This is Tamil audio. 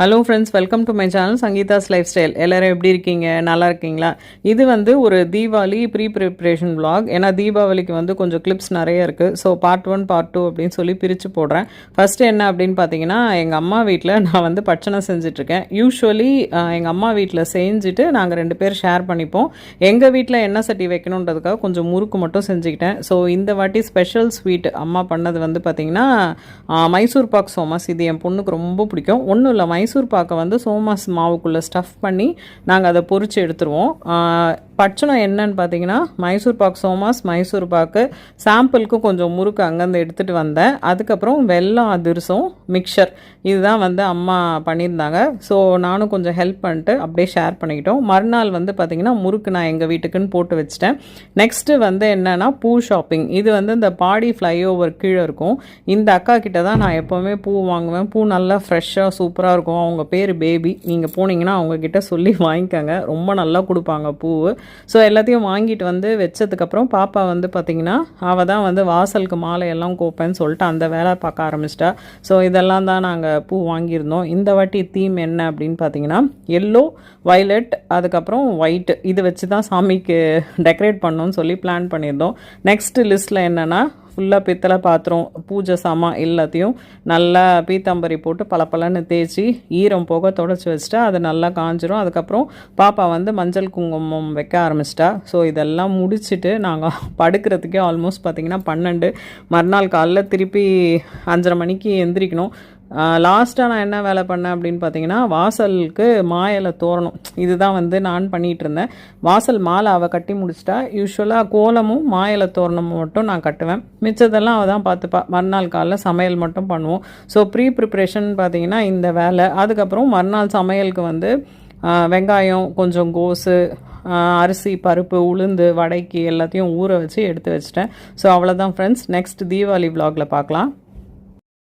Hello friends, welcome to my channel Sangeetha's life style. எல்லோரும் எப்படி இருக்கீங்க? நல்லா இருக்கீங்களா? இது வந்து ஒரு தீபாவளி ப்ரிப்ரேஷன் vlog. ஏன்னா தீபாவளிக்கு வந்து கொஞ்சம் கிளிப்ஸ் நிறைய இருக்குது. ஸோ பார்ட் 1 பார்ட் 2 அப்படின்னு சொல்லி பிரித்து போடுறேன். ஃபஸ்ட்டு என்ன அப்படின்னு பார்த்தீங்கன்னா, எங்கள் அம்மா வீட்டில் நான் வந்து பட்சணை செஞ்சிட்ருக்கேன். யூஸ்வலி எங்கள் அம்மா வீட்டில் செஞ்சுட்டு நாங்கள் 2 பேர் ஷேர் பண்ணிப்போம். எங்கள் வீட்டில் எண்ணெய் சட்டி வைக்கணுன்றதுக்காக கொஞ்சம் முறுக்கு மட்டும் செஞ்சுக்கிட்டேன். ஸோ இந்த வாட்டி ஸ்பெஷல் ஸ்வீட் அம்மா பண்ணது வந்து பார்த்திங்கன்னா மைசூர் பாக் சோமாஸ். இது என் பொண்ணுக்கு ரொம்ப பிடிக்கும். ஒன்றும் இல்லை, மைசூர் பாக்கை வந்து சோமாஸ் மாவுக்குள்ளே ஸ்டஃப் பண்ணி நாங்கள் அதை பொரித்து எடுத்துருவோம். பட்சணம் என்னன்னு பார்த்தீங்கன்னா, மைசூர் பாக் சோமாஸ், மைசூர் பாக்கு, சாம்பிளுக்கு கொஞ்சம் முறுக்கு அங்கேருந்து எடுத்துகிட்டு வந்தேன். அதுக்கப்புறம் வெல்லம் அதிரசம் மிக்சர் இதுதான் வந்து அம்மா பண்ணியிருந்தாங்க. ஸோ நானும் கொஞ்சம் ஹெல்ப் பண்ணிட்டு அப்படியே ஷேர் பண்ணிக்கிட்டோம். மறுநாள் வந்து பார்த்திங்கன்னா முறுக்கு நான் எங்கள் வீட்டுக்குன்னு போட்டு வச்சுட்டேன். நெக்ஸ்ட்டு வந்து என்னென்னா பூ ஷாப்பிங். இது வந்து இந்த பாடி ஃப்ளைஓவர் கீழே இருக்கும். இந்த அக்கா கிட்ட தான் நான் எப்போவுமே பூ வாங்குவேன். பூ நல்லா ஃப்ரெஷ்ஷாக சூப்பராக இருக்கும். அவங்க பேர் பேபி. நீங்கள் போனீங்கன்னா அவங்கக்கிட்ட சொல்லி வாங்கிக்கோங்க. ரொம்ப நல்லா கொடுப்பாங்க பூவு. ஸோ எல்லாத்தையும் வாங்கிட்டு வந்து வச்சதுக்கப்புறம் பாப்பா வந்து பார்த்திங்கன்னா அவள் தான் வந்து வாசலுக்கு மாலையெல்லாம் கோப்பேன்னு சொல்லிட்டு அந்த வேலை பார்க்க ஆரம்பிச்சிட்டா. ஸோ இதெல்லாம் தான் நாங்கள் பூ வாங்கியிருந்தோம். இந்த வாட்டி தீம் என்ன அப்படின்னு பார்த்தீங்கன்னா எல்லோ, வயலட், அதுக்கப்புறம் ஒயிட் இது வச்சு தான் சாமிக்கு டெக்கரேட் பண்ணணும்னு சொல்லி பிளான் பண்ணியிருந்தோம். நெக்ஸ்ட் லிஸ்ட்டில் என்னென்னா ஃபுல்லாக பித்தளை பாத்திரம், பூஜை சாமான் எல்லாத்தையும் நல்லா பீத்தாம்பரி போட்டு பளபளன்னு தேய்ச்சி ஈரம் போக தொடச்சி வச்சுட்டா அது நல்லா காஞ்சிரும். அதுக்கப்புறம் பாப்பா வந்து மஞ்சள் குங்குமம் வைக்க ஆரம்பிச்சிட்டா. ஸோ இதெல்லாம் முடிச்சுட்டு நாங்கள் படுக்கிறதுக்கே ஆல்மோஸ்ட் பார்த்திங்கன்னா 12. மறுநாள் காலைல திருப்பி 5:30 மணிக்கு எந்திரிக்கணும். லாஸ்ட்டாக நான் என்ன வேலை பண்ணேன் அப்படின்னு பார்த்தீங்கன்னா, வாசலுக்கு மாயிலை தோரணம் இதுதான் வந்து நான் பண்ணிகிட்டு இருந்தேன். வாசல் மாலை அவள் கட்டி முடிச்சிட்டா. யூஸ்வலாக கோலமும் மாயிலை தோரணமும் மட்டும் நான் கட்டுவேன். மிச்சதெல்லாம் அவள் தான் பார்த்துப்பா. மறுநாள் காலைல சமையல் மட்டும் பண்ணுவோம். ஸோ ப்ரிப்ரேஷன் பார்த்தீங்கன்னா இந்த வேலை. அதுக்கப்புறம் மறுநாள் சமையலுக்கு வந்து வெங்காயம், கொஞ்சம் கோஸு, அரிசி, பருப்பு, உளுந்து, வடைக்கு எல்லாத்தையும் ஊற வச்சு எடுத்து வச்சிட்டேன். ஸோ அவ்வளோதான் ஃப்ரெண்ட்ஸ். நெக்ஸ்ட் தீபாவளி vlogல பார்க்கலாம்.